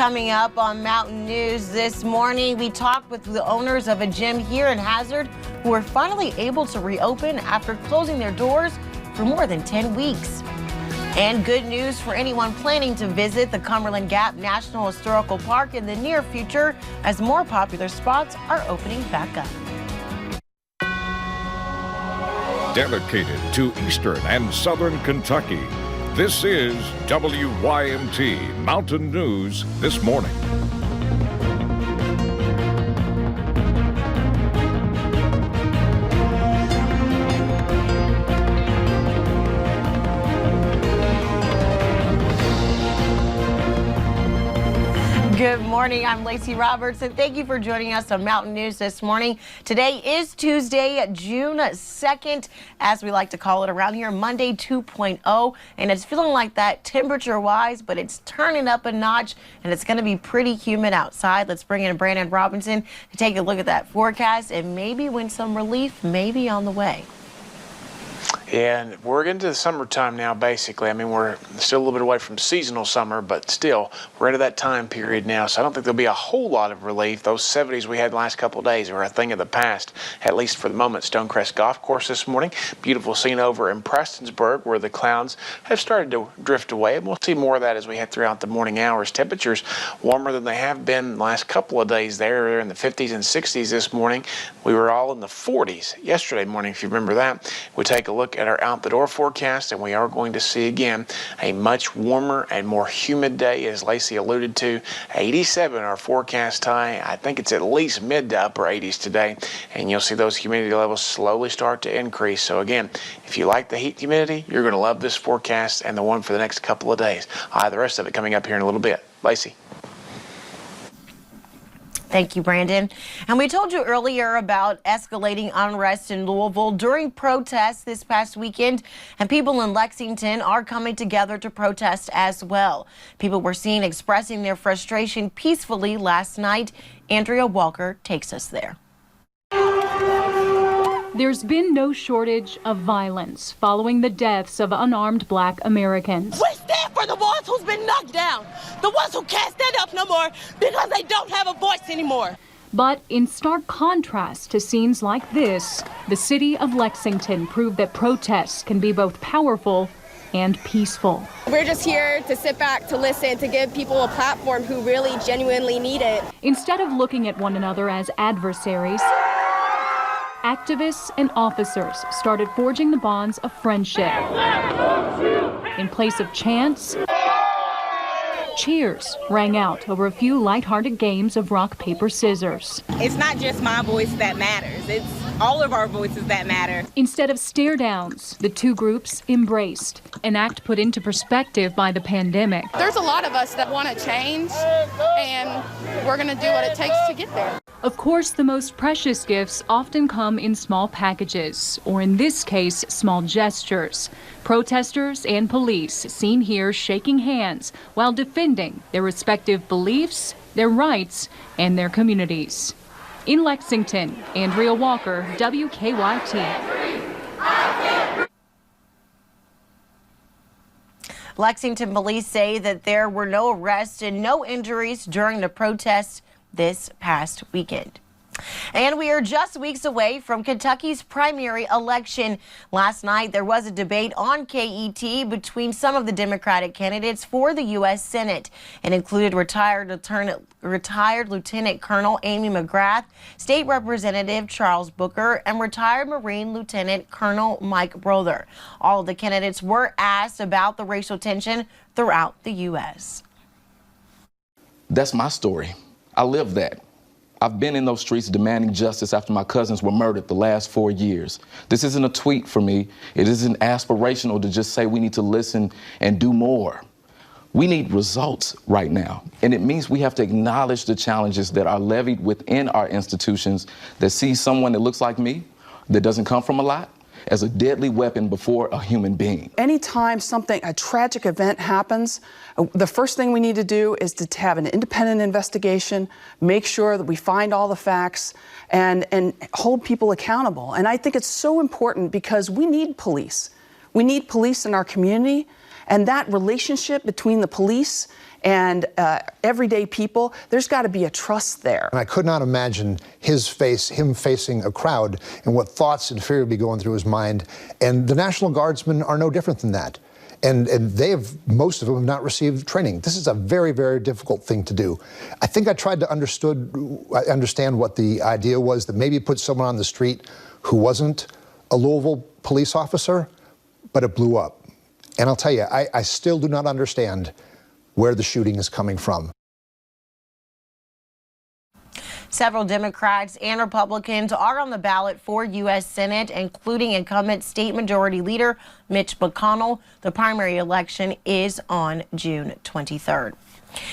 Coming up on Mountain News this morning, we talked with the owners of a gym here in Hazard who were finally able to reopen after closing their doors for more than 10 weeks. And good news for anyone planning to visit the Cumberland Gap National Historical Park in the near future as more popular spots are opening back up. Dedicated to Eastern and Southern Kentucky, this is WYMT Mountain News This Morning. Good morning, I'm Lacey Roberts, and thank you for joining us on Mountain News this morning. Today is Tuesday, June 2nd, as we like to call it around here, Monday 2.0, and it's feeling like that temperature-wise, but it's turning up a notch, and it's going to be pretty humid outside. Let's bring in Brandon Robinson to take a look at that forecast and maybe win some relief, maybe on the way. Yeah, and we're into the summertime now, basically. I mean, we're still a little bit away from seasonal summer, but still, we're into that time period now, so I don't think there'll be a whole lot of relief. Those 70s we had the last couple of days were a thing of the past, at least for the moment. Stonecrest Golf Course this morning. Beautiful scene over in Prestonsburg, where the clouds have started to drift away, and we'll see more of that as we head throughout the morning hours. Temperatures warmer than they have been the last couple of days there. They're in the 50s and 60s this morning. We were all in the 40s yesterday morning, if you remember that. We take a look at our out the door forecast, and we are going to see again a much warmer and more humid day, as Lacey alluded to. 87 our forecast high. I think it's at least mid to upper 80s today, and you'll see those humidity levels slowly start to increase. So again, if you like the heat humidity, you're going to love this forecast and the one for the next couple of days. The rest of it coming up here in a little bit. Lacey. Thank you, Brandon. And we told you earlier about escalating unrest in Louisville during protests this past weekend, and people in Lexington are coming together to protest as well. People were seen expressing their frustration peacefully last night. Andrea Walker takes us there. There's been no shortage of violence following the deaths of unarmed Black Americans. We stand for the ones who's been knocked down, the ones who can't stand up no more because they don't have a voice anymore. But in stark contrast to scenes like this, the city of Lexington proved that protests can be both powerful and peaceful. We're just here to sit back, to listen, to give people a platform who really genuinely need it. Instead of looking at one another as adversaries, activists and officers started forging the bonds of friendship. In place of chants, cheers rang out over a few lighthearted games of rock, paper, scissors. It's not just my voice that matters. It's all of our voices that matter. Instead of stare downs, the two groups embraced, an act put into perspective by the pandemic. There's a lot of us that want to change, and we're going to do what it takes to get there. Of course, the most precious gifts often come in small packages, or in this case, small gestures. Protesters and police seen here shaking hands while defending their respective beliefs, their rights, and their communities. In Lexington, Andrea Walker, WKYT. Lexington police say that there were no arrests and no injuries during the protests this past weekend. And we are just weeks away from Kentucky's primary election. Last night, there was a debate on KET between some of the Democratic candidates for the U.S. Senate. It included retired Lieutenant Colonel Amy McGrath, State Representative Charles Booker, and retired Marine Lieutenant Colonel Mike Brother. All of the candidates were asked about the racial tension throughout the U.S. That's my story. I live that. I've been in those streets demanding justice after my cousins were murdered the last 4 years. This isn't a tweet for me. It isn't aspirational to just say we need to listen and do more. We need results right now. And it means we have to acknowledge the challenges that are levied within our institutions that see someone that looks like me, that doesn't come from a lot, as a deadly weapon before a human being. Anytime a tragic event happens, the first thing we need to do is to have an independent investigation, make sure that we find all the facts, and hold people accountable. And I think it's so important because we need police. We need police in our community, And that relationship between the police and everyday people, there's got to be a trust there. And I could not imagine him facing a crowd and what thoughts and fear would be going through his mind. And the National Guardsmen are no different than that. And most of them have not received training. This is a very, very difficult thing to do. I think I tried to understand what the idea was, that maybe put someone on the street who wasn't a Louisville police officer, but it blew up. And I'll tell you, I still do not understand where the shooting is coming from. Several Democrats and Republicans are on the ballot for U.S. Senate, including incumbent State Majority Leader Mitch McConnell. The primary election is on June 23rd.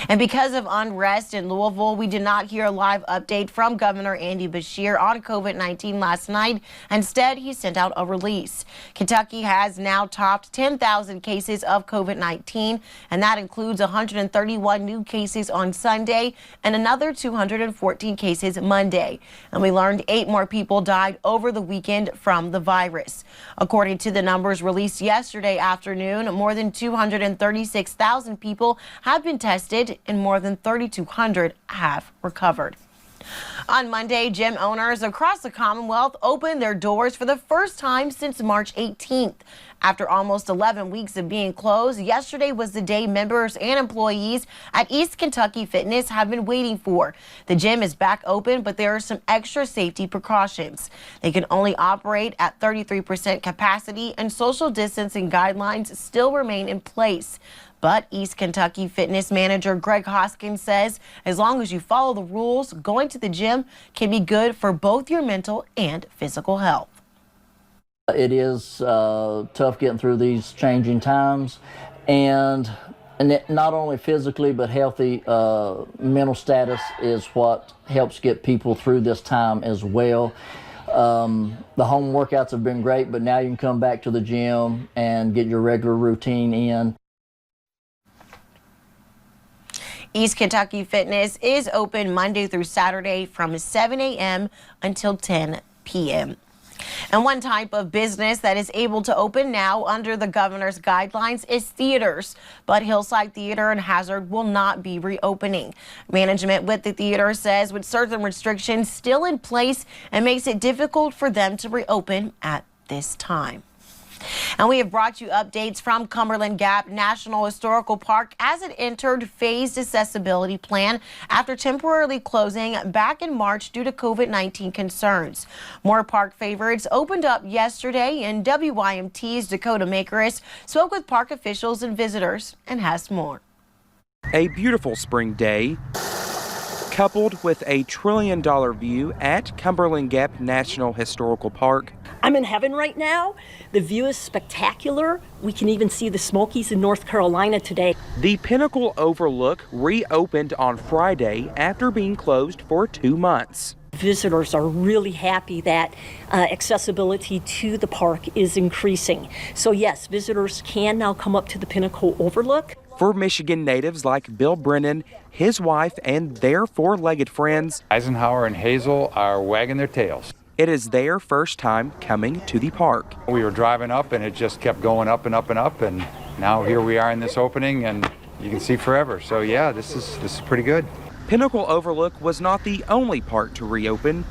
And because of unrest in Louisville, we did not hear a live update from Governor Andy Beshear on COVID-19 last night. Instead, he sent out a release. Kentucky has now topped 10,000 cases of COVID-19, and that includes 131 new cases on Sunday and another 214 cases Monday. And we learned 8 more people died over the weekend from the virus. According to the numbers released yesterday afternoon, more than 236,000 people have been tested and more than 3,200 have recovered. On Monday, gym owners across the Commonwealth opened their doors for the first time since March 18th. After almost 11 weeks of being closed, yesterday was the day members and employees at East Kentucky Fitness have been waiting for. The gym is back open, but there are some extra safety precautions. They can only operate at 33% capacity, and social distancing guidelines still remain in place. But East Kentucky Fitness manager Greg Hoskins says as long as you follow the rules, going to the gym can be good for both your mental and physical health. It is tough getting through these changing times, and not only physically but healthy mental status is what helps get people through this time as well. The home workouts have been great, but now you can come back to the gym and get your regular routine in. East Kentucky Fitness is open Monday through Saturday from 7 a.m. until 10 p.m. And one type of business that is able to open now under the governor's guidelines is theaters. But Hillside Theater in Hazard will not be reopening. Management with the theater says with certain restrictions still in place, it makes it difficult for them to reopen at this time. And we have brought you updates from Cumberland Gap National Historical Park as it entered phased accessibility plan after temporarily closing back in March due to COVID-19 concerns. More park favorites opened up yesterday, and WYMT's Dakota Makeris spoke with park officials and visitors and has more. A beautiful spring day coupled with a $1 trillion view at Cumberland Gap National Historical Park. I'm in heaven right now. The view is spectacular. We can even see the Smokies in North Carolina today. The Pinnacle Overlook reopened on Friday after being closed for 2 months. Visitors are really happy that accessibility to the park is increasing. So yes, visitors can now come up to the Pinnacle Overlook. For Michigan natives like Bill Brennan, his wife, and their 4-legged friends, Eisenhower and Hazel are wagging their tails. It is their first time coming to the park. We were driving up and it just kept going up and up and up, and now here we are in this opening and you can see forever. So yeah, this is pretty good. Pinnacle Overlook was not the only park to reopen.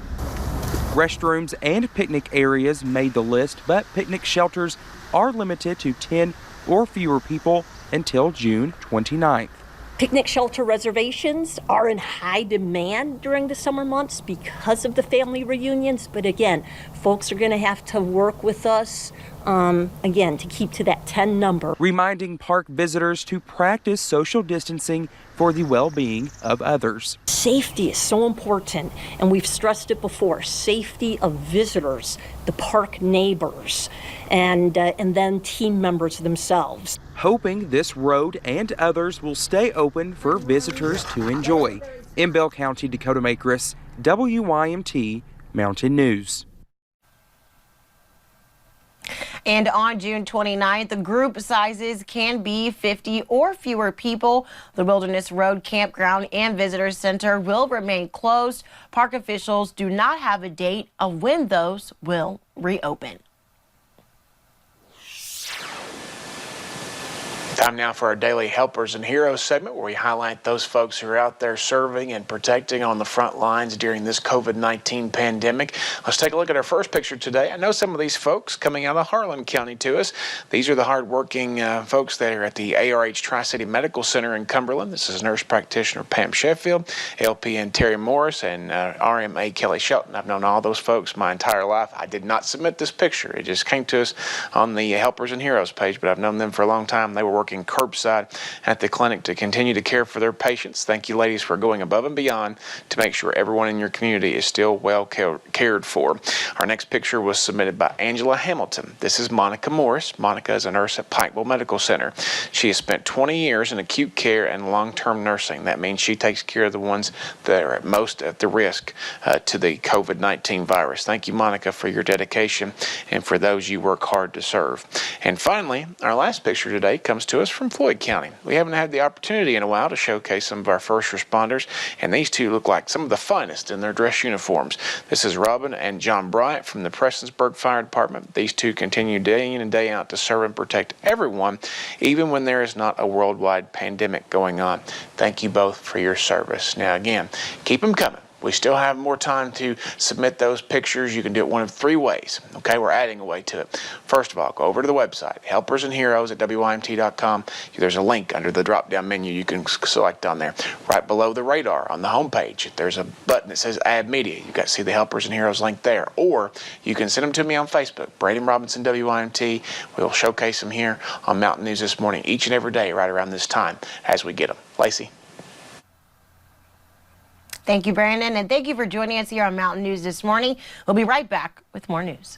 Restrooms and picnic areas made the list, but picnic shelters are limited to 10 or fewer people until June 29th. Picnic shelter reservations are in high demand during the summer months because of the family reunions. But again, folks are going to have to work with us, again, to keep to that 10 number. Reminding park visitors to practice social distancing for the well-being of others. Safety is so important, and we've stressed it before. Safety of visitors, the park neighbors, and then team members themselves. Hoping this road and others will stay open for visitors to enjoy. In Bell County, Dakota Makeris, WYMT Mountain News. And on June 29th, the group sizes can be 50 or fewer people. The Wilderness Road Campground and Visitor Center will remain closed. Park officials do not have a date of when those will reopen. Time now for our daily Helpers and Heroes segment, where we highlight those folks who are out there serving and protecting on the front lines during this COVID-19 pandemic. Let's take a look at our first picture today. I know some of these folks coming out of Harlan County to us. These are the hardworking folks that are at the ARH Tri-City Medical Center in Cumberland. This is nurse practitioner Pam Sheffield, LPN Terry Morris, and RMA Kelly Shelton. I've known all those folks my entire life. I did not submit this picture. It just came to us on the Helpers and Heroes page, but I've known them for a long time. They were working curbside at the clinic to continue to care for their patients. Thank you, ladies, for going above and beyond to make sure everyone in your community is still well cared for. Our next picture was submitted by Angela Hamilton. This is Monica Morris. Monica is a nurse at Pikeville Medical Center. She has spent 20 years in acute care and long-term nursing. That means she takes care of the ones that are at most at the risk to the COVID-19 virus. Thank you, Monica, for your dedication and for those you work hard to serve. And finally, our last picture today comes to us from Floyd County. We haven't had the opportunity in a while to showcase some of our first responders, and these two look like some of the finest in their dress uniforms. This is Robin and John Bryant from the Prestonsburg Fire Department. These two continue day in and day out to serve and protect everyone, even when there is not a worldwide pandemic going on. Thank you both for your service. Now again, keep them coming. We still have more time to submit those pictures. You can do it one of three ways. Okay, we're adding a way to it. First of all, go over to the website, Helpers and Heroes at WYMT.com. There's a link under the drop-down menu you can select on there. Right below the radar on the homepage, there's a button that says Add Media. You've got to see the Helpers and Heroes link there. Or you can send them to me on Facebook, Braden Robinson WYMT. We'll showcase them here on Mountain News This Morning each and every day right around this time as we get them. Lacey. Thank you, Brandon, and thank you for joining us here on Mountain News This Morning. We'll be right back with more news.